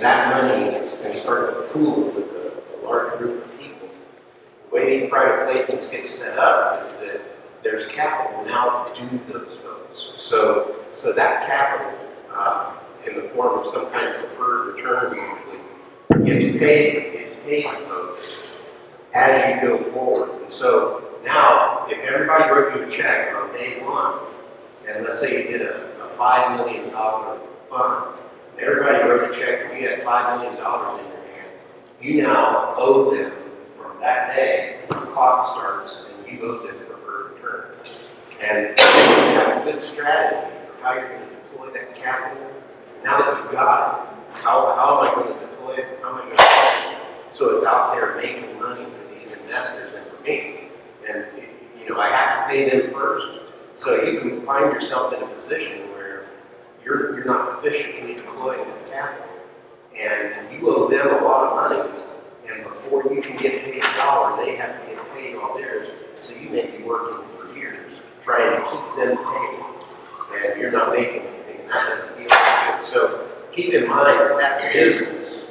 that money and start to pool with a large group of people. The way these private placements get set up is that there's capital now to do those votes. So that capital, in the form of some kind of preferred return usually, gets paid folks as you go forward. And so now, if everybody wrote you a check on day one, and let's say you did a $5 million fund, and everybody wrote a check and you had $5 million in your hand, you now owe them from that day, the clock starts, and you owe them preferred return. And you have a good strategy for how you're going to deploy that capital. Now that you've got it, how am I going to deploy it? How am I going to deploy it? So it's out there making money for these investors and for me. And I have to pay them first. So you can find yourself in a position where you're not efficiently deploying the capital, and you owe them a lot of money. And before you can get paid a dollar, they have to get paid all theirs. So you may be working for years trying to keep them paid, and you're not making anything, and that doesn't feel good. So keep in mind that business,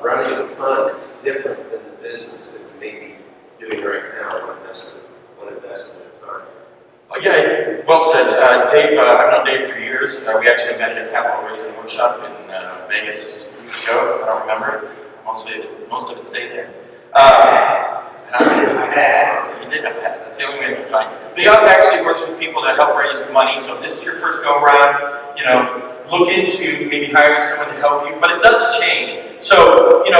running the fund, is different than the business that we may be doing right now, one investment at a time. Oh, yeah, well said. Dave, I've known Dave for years. We actually met at a capital raising workshop in Vegas weeks ago. I don't remember. Most of it stayed there. He did have that. That's the only way I can find it. But he actually works with people to help raise money. So if this is your first go around, look into maybe hiring someone to help you. But it does change. So, you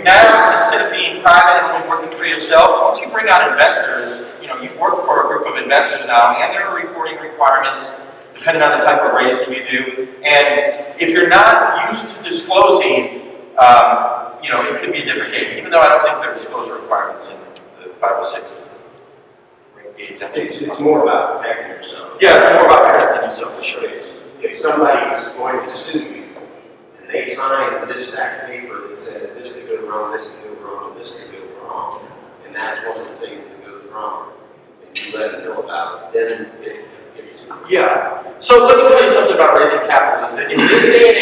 now, instead of being private and only working for yourself, once you bring on investors, you work for a group of investors now, and there are reporting requirements depending on the type of raising you do. And if you're not used to disclosing, it could be a different game, even though I don't think there are disclosure requirements in the 506. It's more about protecting yourself. Yeah, it's more about protecting yourself for sure. If somebody's going to sue you, and they sign this stack of paper that says this could go wrong, this could go wrong, this could go wrong, and that's one of the things that goes wrong, and you let them know about it, then it gives you. Yeah. So let me tell you something about raising capital. Is that in this day and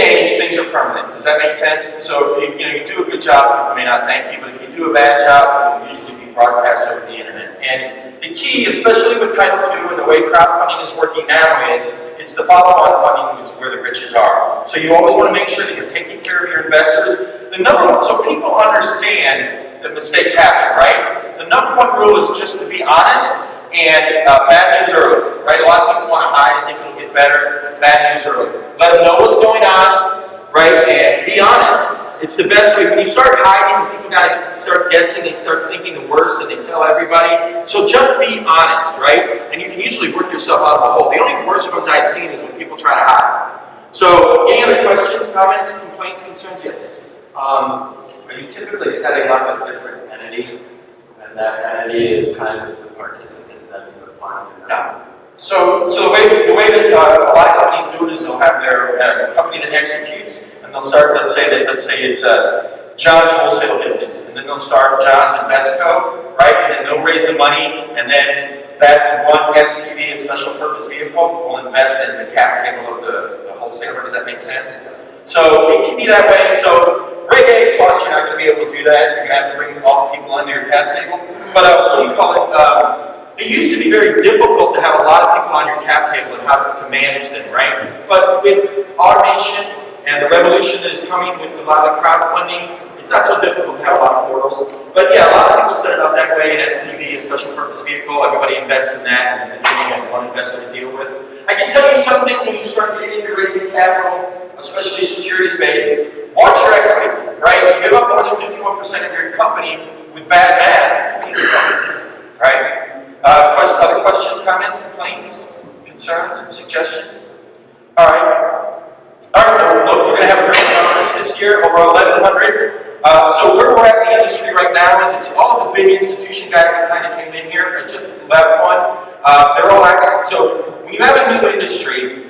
age, things are permanent. Does that make sense? So if you do a good job, people may not thank you, but if you do a bad job, it will usually be broadcast over the internet. And the key, especially with Title II and the way crowdfunding is working now, is it's the follow-on funding is where the riches are. So you always want to make sure that you're taking care of your investors. The number one, so people understand that mistakes happen, right? The number one rule is just to be honest and bad news early, right? A lot of people want to hide and think it'll get better. Bad news early. Let them know what's going on, right? And be honest. It's the best way. When you start hiding, people got to start guessing. They start thinking the worst, and they tell everybody. So just be honest, right? And you can usually work yourself out of the hole. The only worst ones I've seen is when people try to hide. So, any other questions, comments, complaints, concerns? Yes. Are you typically setting up a different entity, and that entity is kind of the participant that you would find? No. So the way that a lot of companies do it is they'll have their company that executes, and they'll start. Let's say it's John's wholesale business, and then they'll start John's Investco, right? And then they'll raise the money, and then that one SPV, a special purpose vehicle, will invest in the cap table of the wholesaler. Does that make sense? So it can be that way. So Reg A plus, you're not going to be able to do that. You're going to have to bring all the people under your cap table. But what do you call it? It used to be very difficult to have a lot of people on your cap table and how to manage them, right? But with automation and the revolution that is coming with a lot of the crowdfunding, it's not so difficult to have a lot of portals. But yeah, a lot of people set it up that way, an SPV, a special purpose vehicle, everybody invests in that, and then you have one investor to deal with. I can tell you some things when you start getting into raising capital, especially securities-based. Watch your equity, right? You give up more than 51% of your company with bad math, you can't, right? Other questions, comments, complaints, concerns, suggestions? All right. Look, we're going to have a great conference this year, over 1,100. So where we're at in the industry right now is it's all of the big institution guys that kind of came in here. I just left one. They're all access. So when you have a new industry,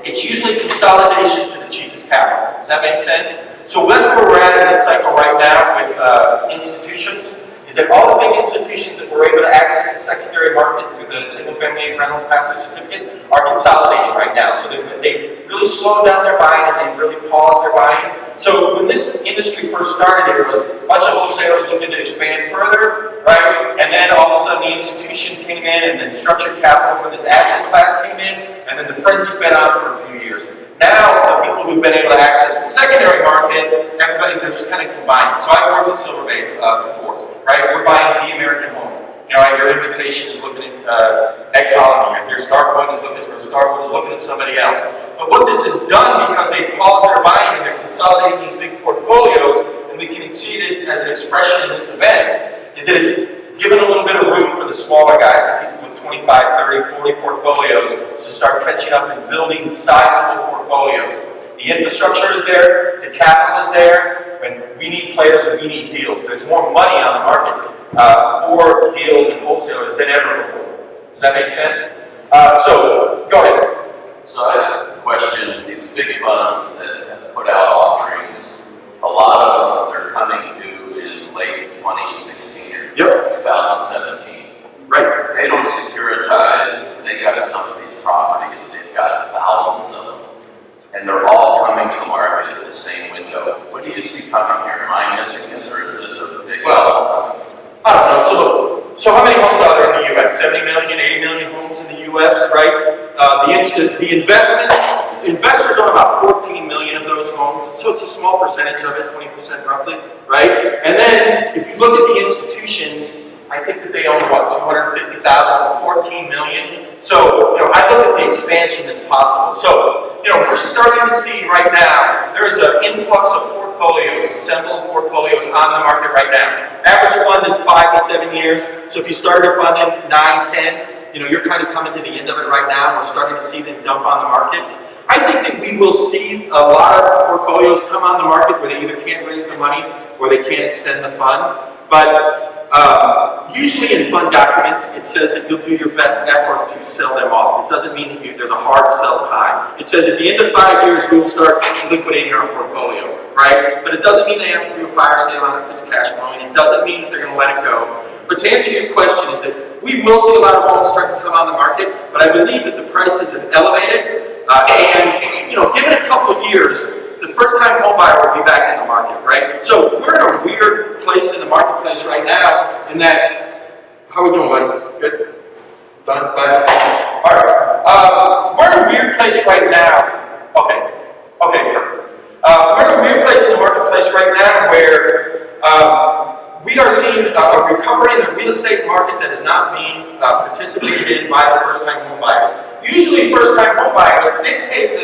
it's usually consolidation to the cheapest capital. Does that make sense? So that's where we're at in this cycle right now with institutions. Is that all the big institutions that were able to access the secondary market through the single-family rental pass-through certificate are consolidating right right now. So they really slowed down their buying and they really paused their buying. So when this industry first started, it was a bunch of wholesalers looking to expand further, right? And then all of a sudden the institutions came in, and then structured capital for this asset class came in, and then the frenzy's been on for a few years. Now, the people who've been able to access the secondary market, everybody's been just kind of combining. So I worked at Silver Bay before, right? We're buying the American home. You know, your invitation is looking at Colony, your Starpoint is looking, or Starpoint is looking at somebody else. But what this has done, because they've paused their buying and they're consolidating these big portfolios, and we can see it as an expression in this event, is that it's given a little bit of room for the smaller guys, the people with 25, 30, 40 portfolios, to start catching up and building sizable portfolios. The infrastructure is there, the capital is there, and we need players and we need deals. There's more money on the market for deals and wholesalers than ever before. Does that make sense? So, go ahead. So I have a question. These big funds that have put out offerings, a lot of them, they're coming due in late 2016 or 2017. Right. They don't securitize, they got to come to these properties, they've got thousands of them. And they're all coming to the market at the same window. What do you see coming here? Am I missing this, or is this a big... Well, I don't know. So how many homes are there in the U.S.? 70 million, 80 million homes in the U.S., right? The investors own about 14 million of those homes, so it's a small percentage of it, 20% roughly, right? And then, if you look at the institutions, I think that they own, what, 250,000 to 14 million? So, I look at the expansion that's possible. So, we're starting to see right now, there is an influx of portfolios, assembled portfolios on the market right now. Average fund is 5 to 7 years. So if you started a fund in 9, 10, you're kind of coming to the end of it right now. We're starting to see them dump on the market. I think that we will see a lot of portfolios come on the market where they either can't raise the money or they can't extend the fund. But usually in fund documents, it says that you'll do your best effort to sell them off. It doesn't mean that there's a hard sell time. It says at the end of 5 years, we will start liquidating our portfolio, right? But it doesn't mean they have to do a fire sale on it if it's cash flowing. It doesn't mean that they're going to let it go. But to answer your question is that we will see a lot of homes start to come on the market, but I believe that the prices have elevated. Given a couple of years, the first-time home buyer will be back in the market, right? So we're in a weird place in the marketplace right now in that, how are we doing, buddy? Good? Done? Fine? All right. We're in a weird place right now. Okay, perfect. We're in a weird place in the marketplace right now where we are seeing a recovery in the real estate market that is not being participated in by the first-time home buyers. Usually first-time home buyers dictate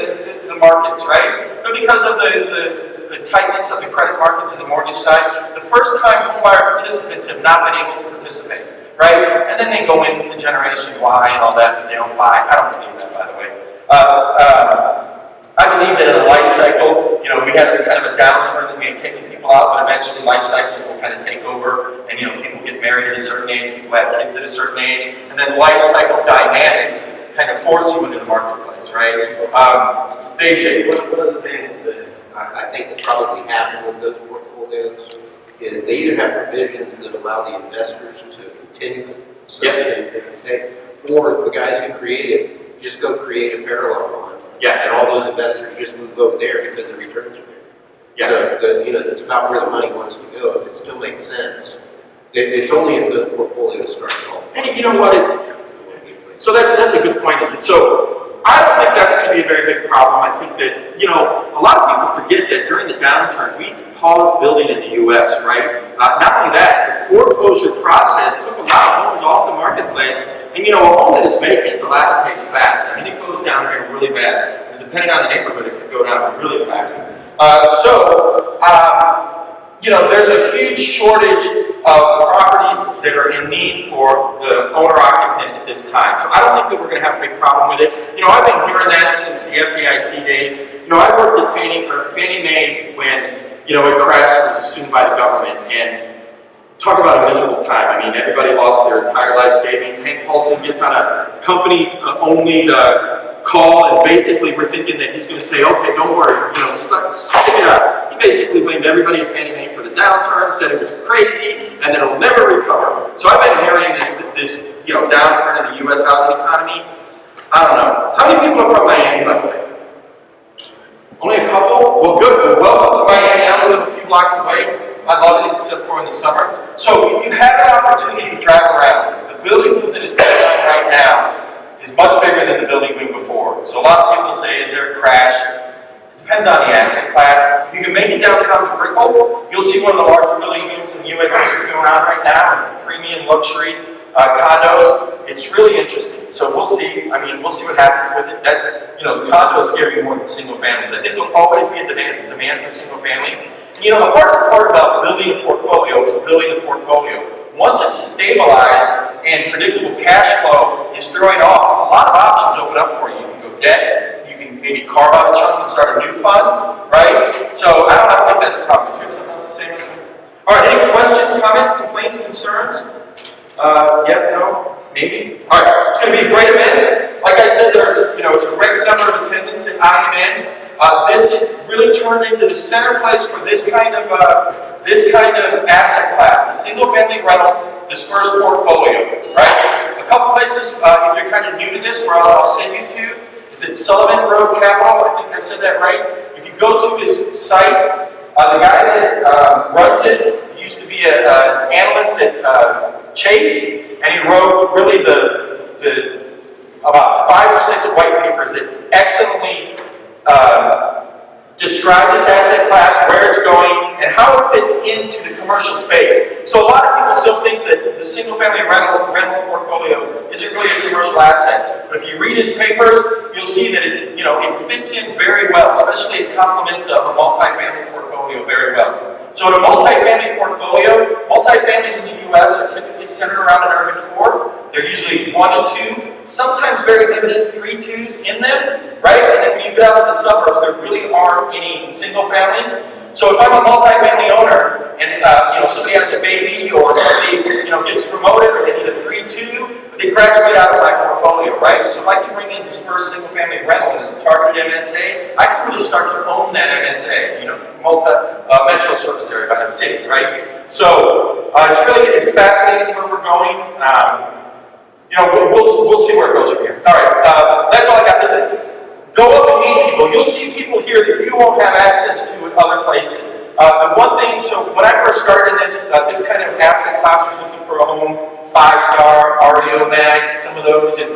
the markets, right? But because of the tightness of the credit markets and the mortgage side, the first-time home buyer participants have not been able to participate, right? And then they go into Generation Y and all that, and they don't buy. I don't believe that, by the way. I believe that in a life cycle, we had kind of a downturn that we had taken people out, but eventually life cycles will kind of take over, and people get married at a certain age, people have kids at a certain age, and then life cycle dynamics kind of force you into the marketplace, right? Dave, one of the things that I think that probably happened with those portfolios is they either have provisions that allow the investors to continue, so they can stay, or it's the guys who create it just go create a parallel one. And all those investors just move over there because the returns are there. So that's about where the money wants to go. If it still makes sense, it's only if the portfolio starts off. And you know what? So that's a good point. So I don't think that's going to be a very big problem. I think that a lot of people forget that during the downturn we paused building in the U.S. Right? Not only that, the foreclosure process took a lot of homes off the marketplace. And a home that is vacant dilapidates fast. I mean, it goes down here really bad. And depending on the neighborhood, it could go down really fast. There's a huge shortage of properties that are in need for the owner-occupant at this time. So I don't think that we're going to have a big problem with it. I've been hearing that since the FDIC days. I worked at Fannie Mae when, it crashed and was assumed by the government. And talk about a miserable time. I mean, everybody lost their entire life savings. Hank Paulson gets on a company-only call, and basically we're thinking that he's going to say, okay, don't worry, stick it up. He basically blamed everybody at Fannie Mae for the downturn, said it was crazy, and that it'll never recover. So I've been hearing this downturn in the U.S. housing economy I don't know. How many people are from Miami, by the way? Only a couple? Well, good. Well, welcome to Miami. I live a few blocks away. I love it, except for in the summer. So if you have an opportunity to drive around, the building boom that is going on right now is much bigger than the building boom before. So a lot of people say, is there a crash? It depends on the asset class. If you can make it downtown to Brickell, you'll see one of the largest building booms in the U.S. history going on right now, in premium luxury condos. It's really interesting. So we'll see. I mean, we'll see what happens with it. That, the condos scare me more than single families. I think there'll always be a demand for single family. And the hardest part about building a portfolio is building a portfolio. Once it's stabilized and predictable cash flow is throwing off, a lot of options open up for you. You can go debt, you can maybe carve out a chunk and start a new fund, right? So I don't think that's a problem. Do you have something else to say? All right, any questions, comments, complaints, concerns? Yes, no, maybe? All right, it's going to be a great event. Like I said, there's, it's a record number of attendance at IMN. This is really turned into the center place for this kind of asset class, the single-family rental dispersed portfolio, right? A couple places, if you're kind of new to this, where I'll send you to, is it Sullivan Road Capital? I think I said that right. If you go to his site, the guy that runs it used to be an analyst at Chase, and he wrote really about 5 or 6 white papers that excellently describe this asset class, where it's going, and how it fits into the commercial space. So a lot of people still think that the single-family rental portfolio isn't really a commercial asset. But if you read his papers, you'll see that it fits in very well, especially it complements a multifamily portfolio very well. So in a multifamily portfolio, multifamilies in the U.S. are typically centered around an urban core. They're usually 1 to 2, sometimes very limited 3 twos in them, right? And then when you get out to the suburbs, there really aren't any single families. So if I'm a multifamily owner and somebody has a baby or somebody gets promoted or they need a 3-2, but they graduate out of my portfolio, right? So if I can bring in this first single-family rental as a targeted MSA, I can really start to own that MSA, metro service area by the city, right? So it's fascinating where we're going. We'll see where it goes from here. All right, that's all I got. Listen, go up and meet people. You'll see people here that you won't have access to in other places. The one thing, so when I first started in this kind of asset class was looking for a home, 5-star, REO Mag, some of those, and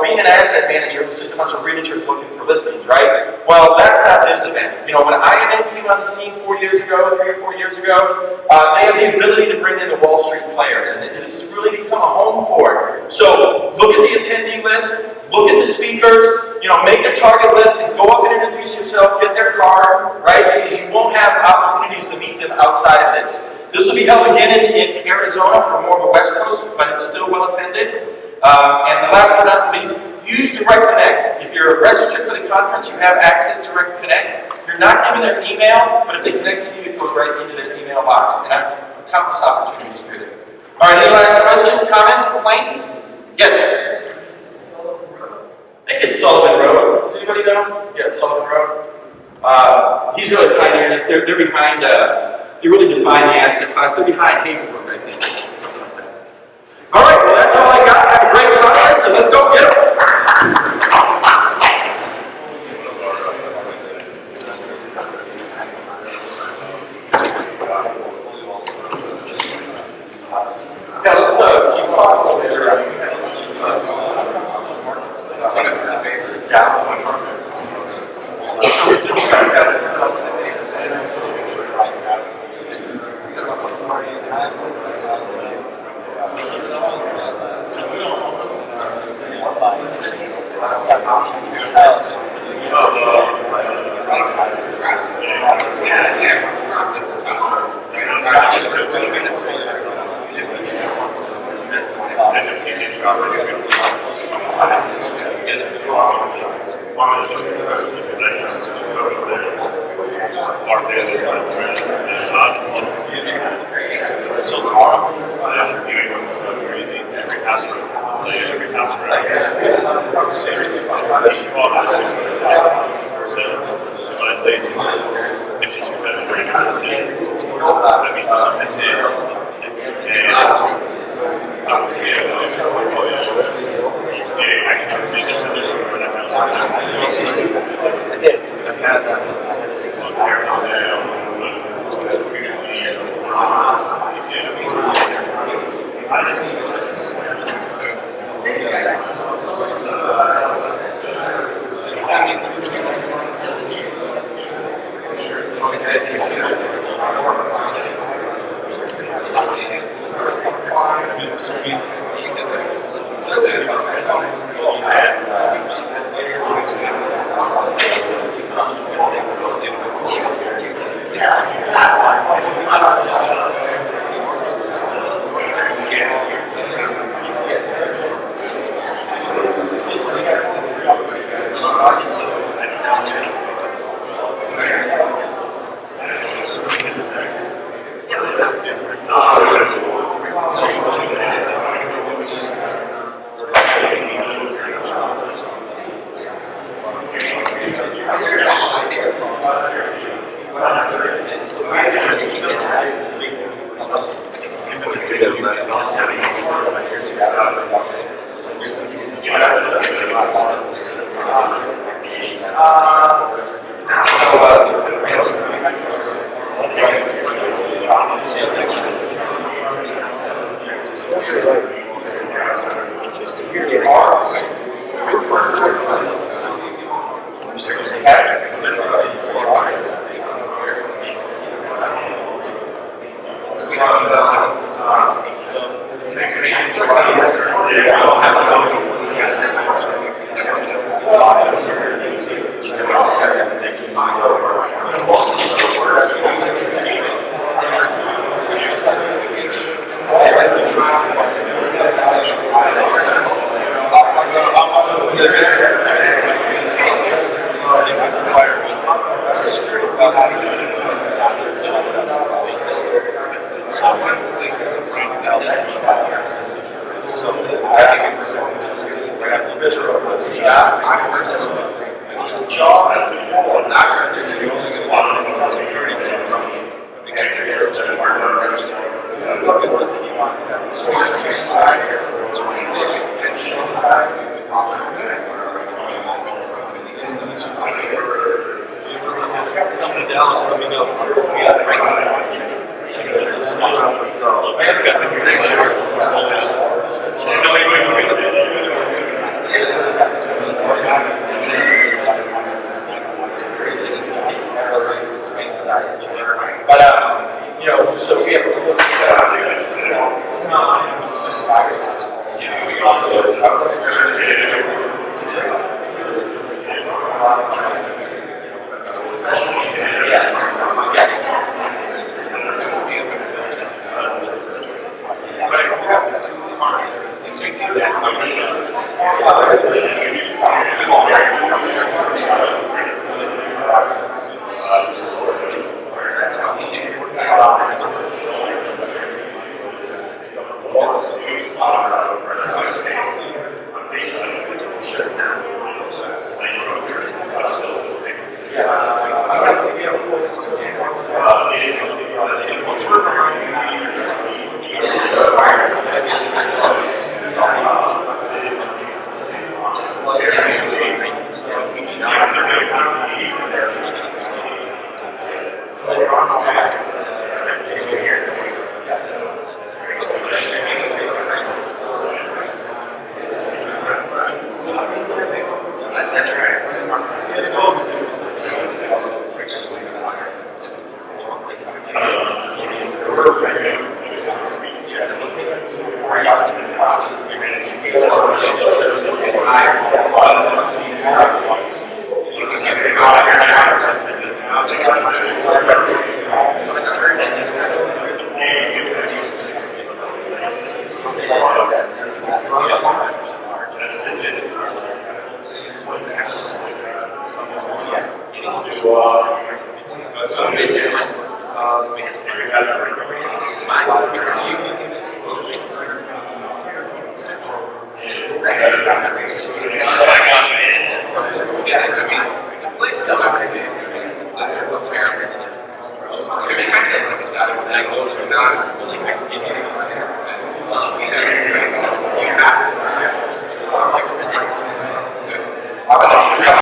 being an asset manager was just a bunch of realtors looking for listings, right? Well, that's not this event. When IMN came on the scene 3 or 4 years ago, they have the ability to bring in the Wall Street players, and it has really become a home for it. So look at the attendee list, look at the speakers, make a target list and go up and introduce yourself, get their card, right? Because you won't have opportunities to meet them outside of this. This will be held again in Arizona for more of a West Coast, but it's still well attended. And the last but not least, use Direct Connect. If you're registered for the conference, you have access to Direct Connect. You're not given their email, but if they connect with you, it goes right into their email box. And I have countless opportunities through there. All right, any last questions, comments, complaints? Yes? I think it's Sullivan Road. Does anybody know? Yeah, Sullivan Road. He's really pioneering this. They're behind, they really define the asset class. They're behind Havenbrook, I think. Something like that. All right, well, that's all I got. Have a great conference, and let's go get them. Yeah, let's keep talking. Yeah, actually,